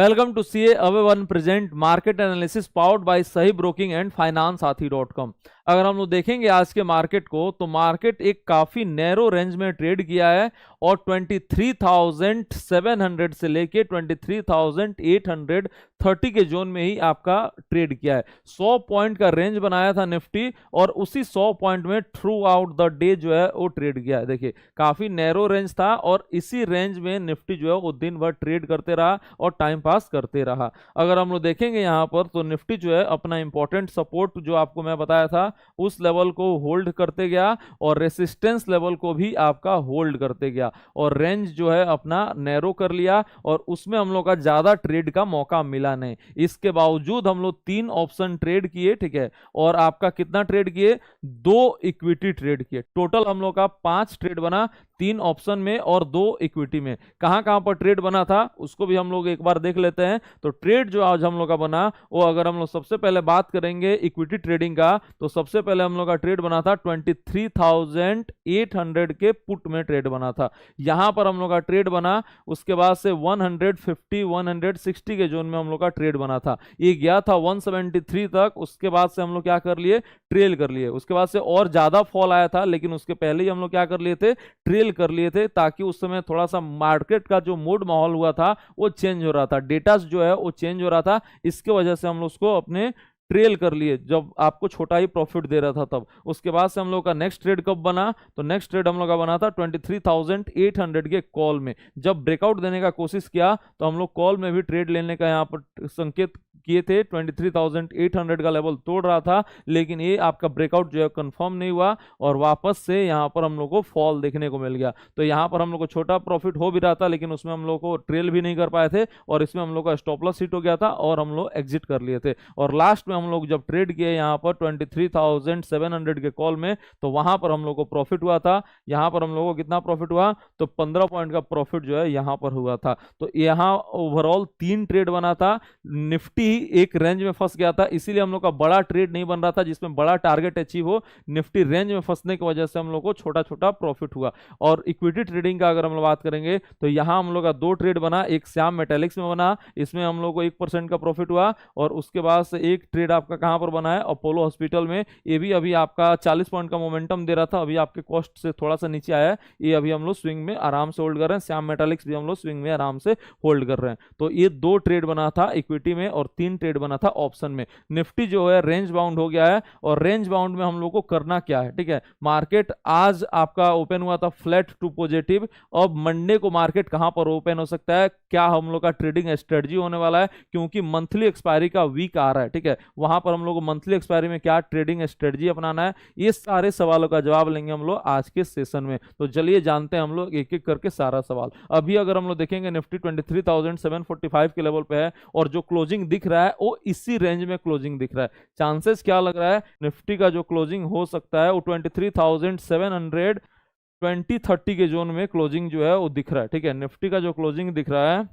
Welcome to CA away one present market analysis powered by सही broking and finance साथी .com। अगर हम लोग देखेंगे आज के मार्केट को तो मार्केट एक काफी नैरो रेंज में ट्रेड किया है और 23,700 से लेके 23,830 के जोन में ही आपका ट्रेड किया है। 100 पॉइंट का रेंज बनाया था निफ्टी और उसी 100 पॉइंट में थ्रू आउट द डे जो है वो ट्रेड किया है। देखिए काफी नैरो रेंज था और इसी रेंज में निफ्टी जो है वो दिन भर ट्रेड करते रहा और टाइम पास करते रहा। अगर हम लोग देखेंगे यहाँ पर तो निफ्टी जो है अपना इंपॉर्टेंट सपोर्ट जो आपको मैं बताया था उस लेवल को होल्ड करते गया और रेसिस्टेंस लेवल को भी आपका होल्ड करते गया और रेंज जो है अपना नैरो कर लिया और उसमें हम लोग का ज्यादा ट्रेड का मौका मिला नहीं। इसके बावजूद हम लोग 3 ऑप्शन ट्रेड किए, ठीक है, और आपका कितना ट्रेड किए? 2 इक्विटी ट्रेड किए। टोटल हम लोग का 5 ट्रेड बना, 3 ऑप्शन में और 2 इक्विटी में। कहां कहां पर ट्रेड बना था उसको भी हम लोग एक बार देख लेते हैं। तो ट्रेड जो आज हम लोग का बना वो अगर हम लोग सबसे पहले बात करेंगे इक्विटी ट्रेडिंग का तो सबसे पहले हम लोग का ट्रेड बना था 23,800 के पुट में ट्रेड बना था। यहां पर हम लोग का ट्रेड बना, उसके बाद से 150 160 के जोन में हम लोग का ट्रेड बना था। ये गया था 173 तक, उसके बाद से हम लोग क्या कर लिए? ट्रेल कर लिए। उसके बाद से और ज्यादा फॉल आया था लेकिन उसके पहले ही हम लोग क्या कर लिए थे? ट्रेल कर लिए थे, ताकि उस समय थोड़ा सा मार्केट का जो मूड माहौल हुआ था वो चेंज हो रहा था, डेटा जो है वो चेंज हो रहा था। इसके वजह से हम लोग उसको अपने ट्रेल कर लिए जब आपको छोटा ही प्रॉफिट दे रहा था तब। उसके बाद से हम लोग का नेक्स्ट ट्रेड कब बना? तो नेक्स्ट ट्रेड हम लोग का बना था 23,800 के कॉल में। जब ब्रेकआउट देने का कोशिश किया तो हम लोग कॉल में भी ट्रेड लेने का यहाँ पर संकेत किए थे। 23,800 का लेवल तोड़ रहा था लेकिन ये आपका ब्रेकआउट जो है कंफर्म नहीं हुआ और वापस से यहाँ पर हम लोग को फॉल देखने को मिल गया। तो यहाँ पर हम लोग को छोटा प्रॉफिट हो भी रहा था लेकिन उसमें हम लोग को ट्रेल भी नहीं कर पाए थे और इसमें हम लोग का स्टॉप लॉस हिट हो गया था और हम लोग एग्जिट कर लिए थे। और लास्ट में हम लोग जब ट्रेड किए यहाँ पर 23,700 के कॉल में तो वहां पर हम लोग को प्रॉफिट हुआ था। यहाँ पर हम लोग को कितना प्रॉफिट हुआ? तो 15 पॉइंट का प्रॉफिट जो है यहाँ पर हुआ था। तो यहाँ ओवरऑल 3 ट्रेड बना था। निफ्टी एक रेंज में फंस गया था, इसीलिए हम लोग का बड़ा ट्रेड नहीं बन रहा था जिसमें बड़ा टारगेट अचीव हो। निफ्टी रेंज में फंसने की वजह से हम लोग को छोटा छोटा प्रॉफिट हुआ। और इक्विटी ट्रेडिंग का अगर हम लोग बात करेंगे तो यहाँ हम लोग का 2 ट्रेड बना। एक श्याम मेटालिक्स में बना, इसमें हम लोग को 1% का प्रॉफिट हुआ और उसके बाद से एक ट्रेड आपका कहां पर बना है? अपोलो हॉस्पिटल में। ये भी अभी आपका 40 पॉइंट का मोमेंटम दे रहा था, अभी आपके कॉस्ट से थोड़ा सा नीचे आया है। ये अभी हम लोग स्विंग में आराम से होल्ड कर रहे हैं। श्याम मेटालिक्स भी हम लोग स्विंग में आराम से होल्ड कर रहे हैं। तो ये 2 ट्रेड बना था इक्विटी में और 3 ट्रेड बना था ऑप्शन में। निफ्टी जो है रेंज बाउंड हो गया है और रेंज बाउंड में हम लोग को करना क्या है? ठीक है, मार्केट आज आपका ओपन हुआ था फ्लैट टू पॉजिटिव। अब मंडे को मार्केट कहां पर ओपन हो सकता है? क्या हम लोग का ट्रेडिंग स्ट्रेटजी होने वाला है? क्योंकि मंथली एक्सपायरी का वीक आ रहा है, ठीक है, वहां पर हम लोग को मंथली एक्सपायरी में क्या ट्रेडिंग स्ट्रेटजी अपनाना है, ये सारे सवालों का जवाब लेंगे हम लोग आज के सेशन में। तो चलिए जानते हैं हम लोग एक एक करके सारा सवाल। अभी अगर हम लोग देखेंगे निफ्टी 23,745 के लेवल पे है और जो क्लोजिंग दिख रहा है वो इसी रेंज में क्लोजिंग दिख रहा है। चांसेस क्या लग रहा है निफ्टी का जो क्लोजिंग हो सकता है वो 23,700 2030 के जोन में क्लोजिंग जो है वो दिख रहा है। ठीक है, निफ्टी का जो क्लोजिंग दिख रहा है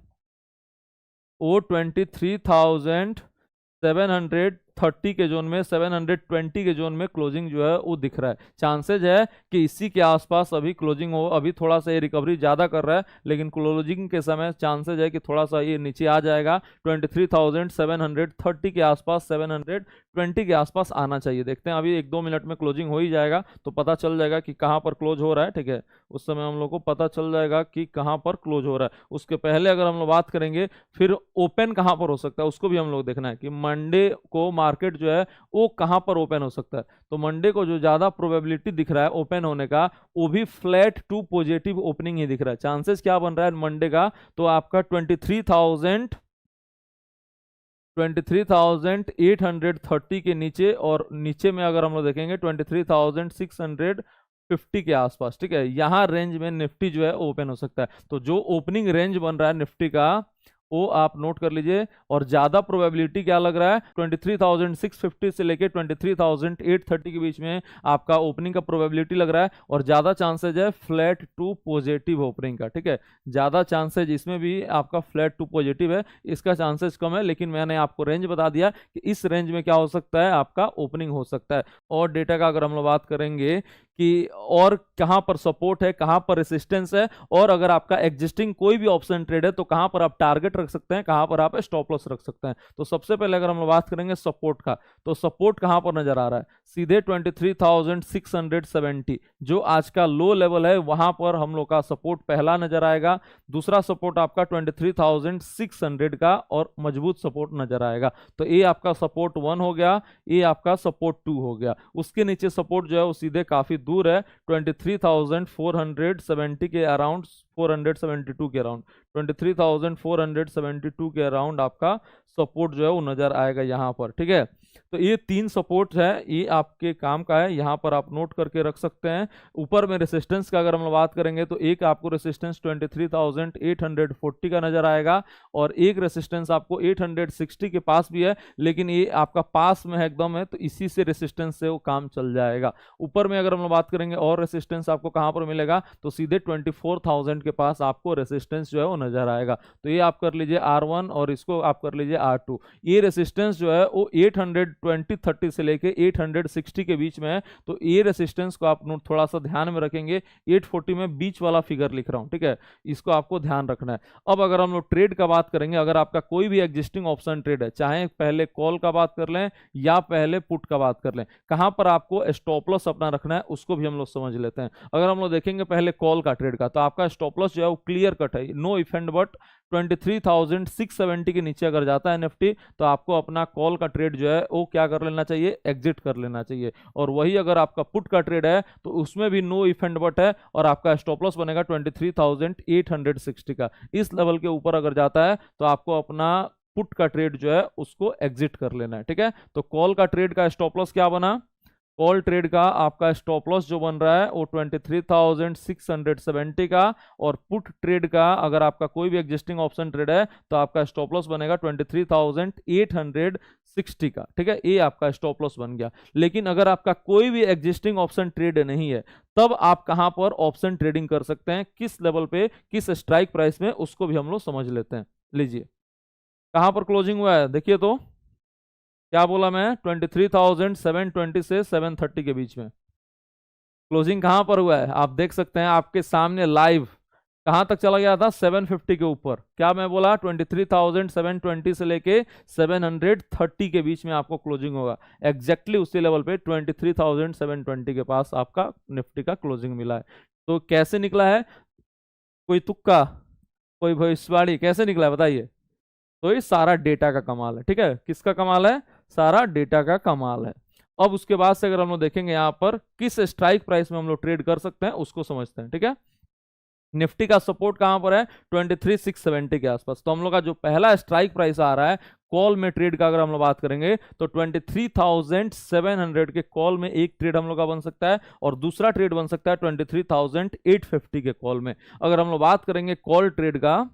वो 23,730 के जोन में, 720 के जोन में क्लोजिंग जो है वो दिख रहा है। चांसेज है कि इसी के आसपास अभी क्लोजिंग हो। अभी थोड़ा सा ये रिकवरी ज्यादा कर रहा है लेकिन क्लोजिंग के समय चांसेज है कि थोड़ा सा ये नीचे आ जाएगा। 23,730 के आसपास, 720 के आसपास आना चाहिए। देखते हैं, अभी 1-2 मिनट में क्लोजिंग हो ही जाएगा तो पता चल जाएगा कि कहाँ पर क्लोज हो रहा है। ठीक है, उस समय हम लोग को पता चल जाएगा कि कहाँ पर क्लोज हो रहा है। उसके पहले अगर हम लोग बात करेंगे फिर ओपन कहाँ पर हो सकता है उसको भी हम लोग देखना है कि मंडे को मार्केट जो है वो कहां पर ओपन हो सकता है। तो मंडे को जो ज्यादा प्रोबेबिलिटी दिख रहा है ओपन होने का वो भी फ्लैट टू पॉजिटिव ओपनिंग ही दिख रहा है। चांसेस क्या बन रहा है मंडे का? तो आपका 23,830 के नीचे और नीचे में अगर हम लोग देखेंगे 23,650 के आसपास। ठीक है, यहां रेंज में निफ्टी जो है ओपन हो सकता है। तो जो ओपनिंग रेंज बन रहा है निफ्टी का वो आप नोट कर लीजिए। और ज्यादा प्रोबेबिलिटी क्या लग रहा है? 23,650 से लेके 23,830 के बीच में आपका ओपनिंग का प्रोबेबिलिटी लग रहा है और ज्यादा चांसेज है फ्लैट टू पॉजिटिव ओपनिंग का। ठीक है, ज्यादा चांसेज इसमें भी आपका फ्लैट टू पॉजिटिव है, इसका चांसेस कम है लेकिन मैंने आपको रेंज बता दिया कि इस रेंज में क्या हो सकता है, आपका ओपनिंग हो सकता है। और डेटा का अगर हम लोग बात करेंगे कि और कहां पर सपोर्ट है, कहां पर रेसिस्टेंस है और अगर आपका एग्जिस्टिंग कोई भी ऑप्शन ट्रेड है तो कहां पर आप टारगेट रख सकते हैं, कहां पर आप स्टॉप लॉस रख सकते हैं। तो सबसे पहले अगर हम लोग बात करेंगे सपोर्ट का, तो सपोर्ट कहां पर नजर आ रहा है, सीधे 23,670 जो आज का लो लेवल है वहां पर हम लोग का सपोर्ट पहला नजर आएगा। दूसरा सपोर्ट आपका 23,600 का और मजबूत सपोर्ट नजर आएगा। तो ये आपका सपोर्ट 1 हो गया, ये आपका सपोर्ट 2 हो गया। उसके नीचे सपोर्ट जो है वो सीधे काफी दूर है, 23,470 के अराउंड, 472 के अराउंड, 23,472 के अराउंड आपका सपोर्ट जो है वो नजर आएगा यहाँ पर। ठीक है, तो ये 3 सपोर्ट है, ये आपके काम का है, यहाँ पर आप नोट करके रख सकते हैं। ऊपर में रेसिस्टेंस का अगर हम बात करेंगे तो एक आपको रेसिस्टेंस 23,840 का नजर आएगा और एक रेसिस्टेंस आपको 860 के पास भी है, लेकिन ये आपका पास में है एकदम है, तो इसी से रेसिस्टेंस से वो काम चल जाएगा। ऊपर में अगर हम बात करेंगे और रेसिस्टेंस आपको कहां पर मिलेगा, तो सीधे 24,000 के पास आपको रेसिस्टेंस जो है वो नजर आएगा। तो ये आप कर लीजिए R1 और इसको आप कर लीजिए R2। ये रेसिस्टेंस जो है वो 820-30 से लेके 860 के बीच में है, तो ये रेसिस्टेंस को आप थोड़ा सा ध्यान में रखेंगे। 840 में बीच वाला फिगर लिख रहा हूं, ठीक है, इसको आपको ध्यान रखना है। अब अगर हम लोग ट्रेड का बात करेंगे, अगर आपका कोई भी एग्जिस्टिंग ऑप्शन ट्रेड है, चाहे पहले कॉल का बात कर लें या पहले पुट का बात कर लें, कहां पर आपको स्टॉप लॉस अपना रखना है उसको भी हम लोग समझ लेते हैं। अगर हम लोग देखेंगे पहले कॉल का ट्रेड का, तो आपका स्टॉप लॉस जो है वो क्लियर कट है, नो इफ एंड बट 23,670 के नीचे अगर जाता है निफ्टी, तो आपको अपना कॉल का ट्रेड जो है वो क्या कर लेना चाहिए, एग्जिट कर लेना चाहिए। और वही अगर आपका पुट का ट्रेड है तो उसमें भी नो इफ एंड बट है और आपका स्टॉप लॉस बनेगा 23,860 का। इस लेवल के ऊपर अगर जाता है तो आपको अपना पुट का ट्रेड जो है उसको एग्जिट कर लेना है। ठीक है, तो कॉल का ट्रेड का स्टॉप लॉस क्या बना, कॉल ट्रेड का आपका स्टॉप लॉस जो बन रहा है वो 23,670 का, और पुट ट्रेड का अगर आपका कोई भी एग्जिस्टिंग ऑप्शन ट्रेड है तो आपका स्टॉप लॉस बनेगा 23,860 का। ठीक है, ये आपका स्टॉप लॉस बन गया। लेकिन अगर आपका कोई भी एग्जिस्टिंग ऑप्शन ट्रेड नहीं है, तब आप कहां पर ऑप्शन ट्रेडिंग कर सकते हैं, किस लेवल पे, किस स्ट्राइक प्राइस में, उसको भी हम लोग समझ लेते हैं। लीजिए कहां पर क्लोजिंग हुआ है, देखिए तो क्या बोला मैं, 23,720 से 730 के बीच में क्लोजिंग कहां पर हुआ है, आप देख सकते हैं आपके सामने लाइव कहां तक चला गया था, 750 के ऊपर। क्या मैं बोला, 23,720 से लेके 730 के बीच में आपको क्लोजिंग होगा। एग्जैक्टली उसी लेवल पे 23,720 के पास आपका निफ्टी का क्लोजिंग मिला है। तो कैसे निकला है, कोई तुक्का, कोई भविष्यवाणी, कैसे निकला है बताइए। तो ये सारा डेटा का कमाल है। ठीक है, किसका कमाल है, सारा डेटा का कमाल है। अब उसके बाद से अगर हम लोग देखेंगे यहाँ पर किस स्ट्राइक प्राइस में हम लोग ट्रेड कर सकते हैं उसको समझते हैं। ठीक है, निफ्टी का सपोर्ट कहां पर है, 23,670 के आसपास। तो हम लोग का जो पहला स्ट्राइक प्राइस आ रहा है कॉल में ट्रेड का, अगर हम लोग बात करेंगे तो 23,700 के कॉल में एक ट्रेड हम लोग का बन सकता है, और दूसरा ट्रेड बन सकता है 23,850 के कॉल में। अगर हम लोग बात करेंगे कॉल ट्रेड का,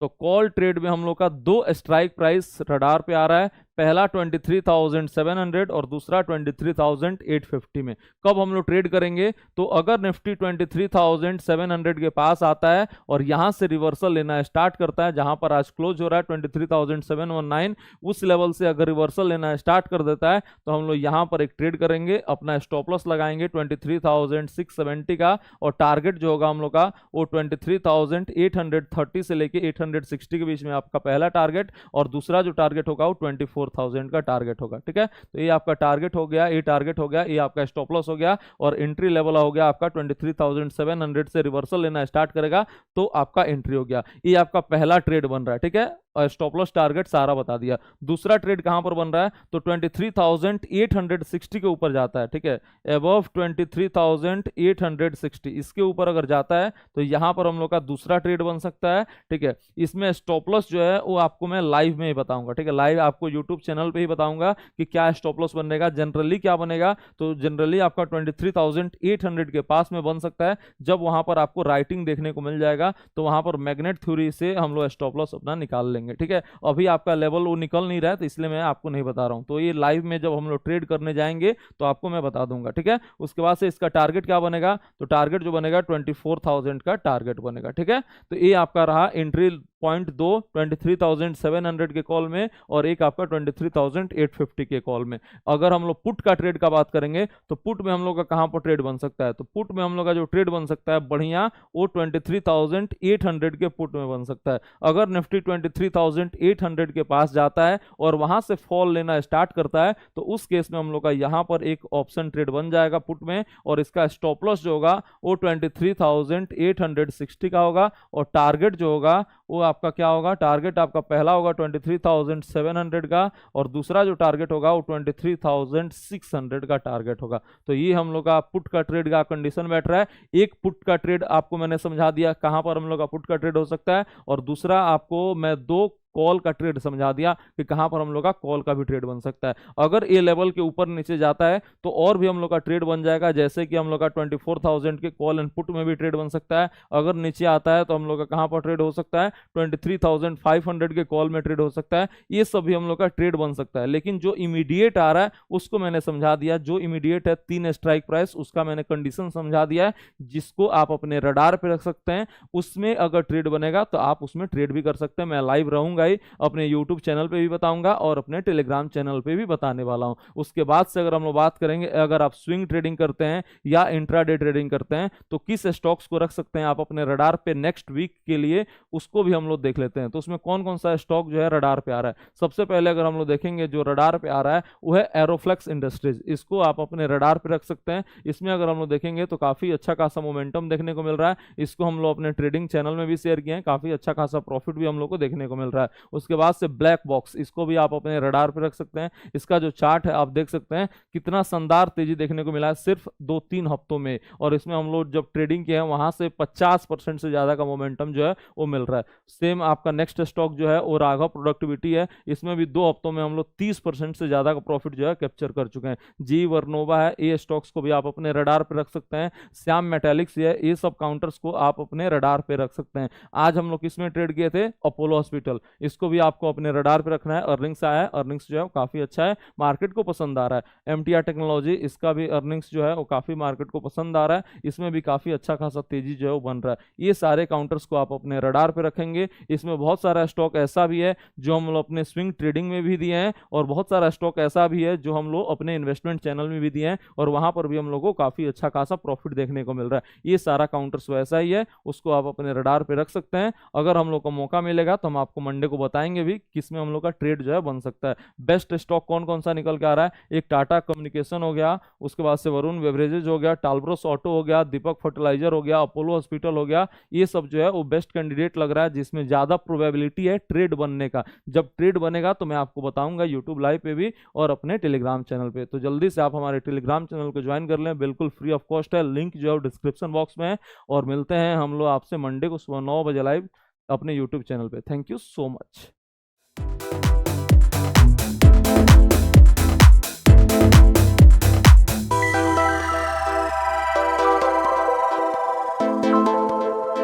तो कॉल ट्रेड में हम लोग का 2 स्ट्राइक प्राइस रडार पे आ रहा है, पहला 23,700 और दूसरा 23,850 में। कब हम लोग ट्रेड करेंगे, तो अगर निफ्टी 23,700 के पास आता है और यहां से रिवर्सल लेना स्टार्ट करता है, जहां पर आज क्लोज हो रहा है 23,719, उस लेवल से अगर रिवर्सल लेना स्टार्ट कर देता है तो हम लोग यहां पर एक ट्रेड करेंगे, अपना स्टॉप लॉस लगाएंगे 23,670 का, और टारगेट जो होगा हम लोग का वो 23,830 से लेके 860 के बीच में आपका पहला टारगेट, और दूसरा जो टारगेट होगा वो 24,000 का टारगेट होगा। ठीक है, तो ये आपका टारगेट हो गया, ये टारगेट हो गया, ये आपका स्टॉप लॉस हो गया, और एंट्री लेवल हो गया आपका 23,700 से रिवर्सल लेना स्टार्ट करेगा तो आपका एंट्री हो गया। ये आपका पहला ट्रेड बन रहा है। ठीक है, और स्टॉप लॉस टारगेट सारा बता दिया। दूसरा ट्रेड कहां पर बन रहा है, तो 23,860 के ऊपर जाता है। ठीक है, अबव 23,860 इसके ऊपर अगर जाता है तो यहां पर हम लोग का दूसरा ट्रेड बन सकता है। ठीक है, इसमें स्टॉप लॉस जो है वो आपको मैं लाइव में ही बताऊंगा। ठीक है, लाइव आपको यूट्यूब चैनल पे ही बताऊंगा कि क्या स्टॉप लॉस बनेगा, जनरली क्या बनेगा। तो जनरली आपका 23,800 के पास में बन सकता है, जब वहां पर आपको राइटिंग देखने को मिल जाएगा तो वहां पर मैग्नेट थ्योरी से हम लोग स्टॉप लॉस अपना निकाल लेंगे। ठीक है, अभी आपका लेवल वो निकल नहीं रहा है तो इसलिए मैं आपको नहीं बता रहा हूं। तो ये लाइव में जब हम लोग ट्रेड करने जाएंगे तो आपको मैं बता दूंगा। ठीक है, उसके बाद से इसका टारगेट क्या बनेगा, तो टारगेट जो बनेगा 24,000 का टारगेट बनेगा। ठीक है, तो ये आपका रहा एंट्री पॉइंट 2 23,700 के कॉल में और एक आपका 23,850 के कॉल में। अगर हम लोग पुट का ट्रेड का बात करेंगे तो पुट में हम लोग का कहां पर ट्रेड बन सकता है, तो पुट में हम लोग का जो ट्रेड बन सकता है बढ़िया वो 23,800 के पुट में बन सकता है। अगर निफ्टी 23,800 के पास जाता है और वहां से फॉल लेना स्टार्ट करता है तो उस केस में हम लोग का यहां पर एक ऑप्शन ट्रेड बन जाएगा पुट में, और इसका स्टॉप लॉस जो होगा वो 23,860 का होगा, और टारगेट जो होगा वो आपका क्या होगा, टारगेट आपका पहला होगा 23,700 का और दूसरा जो टारगेट होगा वो 23,600 का टारगेट होगा। तो ये हम लोग का पुट का ट्रेड का कंडीशन बैठ रहा है। एक पुट का ट्रेड आपको मैंने समझा दिया कहां पर हम लोग का पुट का ट्रेड हो सकता है, और दूसरा आपको मैं दो कॉल का ट्रेड समझा दिया कि कहां पर हम लोग का कॉल का भी ट्रेड बन सकता है। अगर ये लेवल के ऊपर नीचे जाता है तो और भी हम लोग का ट्रेड बन जाएगा, जैसे कि हम लोग का 24,000 के कॉल एंड पुट में भी ट्रेड बन सकता है। अगर नीचे आता है तो हम लोग का कहां पर ट्रेड हो सकता है, 23,500 के कॉल में ट्रेड हो सकता है। ये सब भी हम लोग का ट्रेड बन सकता है। लेकिन जो इमीडिएट आ रहा है उसको मैंने समझा दिया, जो इमीडिएट है 3 स्ट्राइक प्राइस, उसका मैंने कंडीशन समझा दिया है, जिसको आप अपने रडार पे रख सकते हैं। उसमें अगर ट्रेड बनेगा तो आप उसमें ट्रेड भी कर सकते हैं। मैं लाइव रहूंगा ही, अपने YouTube चैनल पे भी बताऊंगा और अपने टेलीग्राम चैनल पे भी बताने वाला हूं। उसके बाद से अगर हम लोग बात करेंगे, अगर आप स्विंग ट्रेडिंग करते हैं या इंट्राडे ट्रेडिंग करते हैं तो किस स्टॉक्स को रख सकते हैं आप अपने रडार पे नेक्स्ट वीक के लिए, उसको भी हम लोग देख लेते हैं। तो उसमें कौन कौन सा स्टॉक जो है रडार पे आ रहा है। सबसे पहले अगर हम लोग देखेंगे जो रडार पे आ रहा है वो है एरोफ्लेक्स इंडस्ट्रीज, इसको आप अपने रडार पे रख सकते हैं। इसमें अगर हम लोग देखेंगे तो काफी अच्छा खासा मोमेंटम देखने को मिल रहा है। इसको हम लोग अपने ट्रेडिंग चैनल में भी शेयर किए हैं, काफी अच्छा खासा प्रॉफिट भी हम लोग को देखने को मिल रहा है। उसके बाद से ब्लैक बॉक्स, इसको भी आप अपने रडार पे रख सकते हैं। इसका जो चार्ट है आप देख सकते हैं कितना शानदार तेजी देखने को मिला है सिर्फ 2-3 हफ्तों में, और इसमें हम लोग जब ट्रेडिंग किए हैं वहां से 50% से ज्यादा का मोमेंटम जो है वो मिल रहा है। सेम आपका नेक्स्ट स्टॉक जो है वो राघव प्रोडक्टिविटी है, इसमें भी 2 हफ्तों में हम लोग 30% से ज्यादा का प्रॉफिट जो है कैप्चर कर चुके हैं। जी वर्नोवा है, ये स्टॉक्स को भी आप अपने रडार पे रख सकते हैं। श्याम मेटालिक्स है, ये सब काउंटर्स को आप अपने रडार पे रख सकते हैं। आज हम लोग किसमें ट्रेड किए थे, अपोलो हॉस्पिटल, इसको भी आपको अपने रडार पे रखना है। अर्निंग्स आया है, अर्निंग्स जो है वो काफी अच्छा है, मार्केट को पसंद आ रहा है। एमटीआर टेक्नोलॉजी, इसका भी अर्निंग्स जो है वो काफी मार्केट को पसंद आ रहा है, इसमें भी काफी अच्छा खासा तेजी जो है वो बन रहा है। ये सारे काउंटर्स को आप अपने रडार पे रखेंगे। इसमें बहुत सारा स्टॉक ऐसा भी है जो हम लोग अपने स्विंग ट्रेडिंग में भी दिए हैं, और बहुत सारा स्टॉक ऐसा भी है जो हम लोग अपने इन्वेस्टमेंट चैनल में भी दिए हैं, और वहां पर भी हम लोग को काफी अच्छा खासा प्रॉफिट देखने को मिल रहा है। ये सारा काउंटर्स वैसा ही है, उसको आप अपने रडार पे रख सकते हैं। अगर हम लोग को मौका मिलेगा तो हम आपको मंडे को बताएंगे भी किसमें हम लोग का ट्रेड जो है बन सकता है। बेस्ट स्टॉक कौन कौन सा निकल के आ रहा है, एक टाटा कम्युनिकेशन हो गया, उसके बाद से वरुण बेवरेजेज हो गया, टालब्रोस ऑटो हो गया, दीपक फर्टिलाइजर हो गया, अपोलो हॉस्पिटल हो गया। ये सब जो है वो बेस्ट कैंडिडेट लग रहा है जिसमें ज्यादा प्रोबेबिलिटी है ट्रेड बनने का। जब ट्रेड बनेगा तो मैं आपको बताऊंगा यूट्यूब लाइव पे भी और अपने टेलीग्राम चैनल पे। तो जल्दी से आप हमारे टेलीग्राम चैनल को ज्वाइन कर लें, बिल्कुल फ्री ऑफ कॉस्ट है, लिंक जो है डिस्क्रिप्शन बॉक्स में है। और मिलते हैं हम लोग आपसे मंडे को सुबह 9 बजे लाइव अपने यूट्यूब चैनल पे। Thank you so much.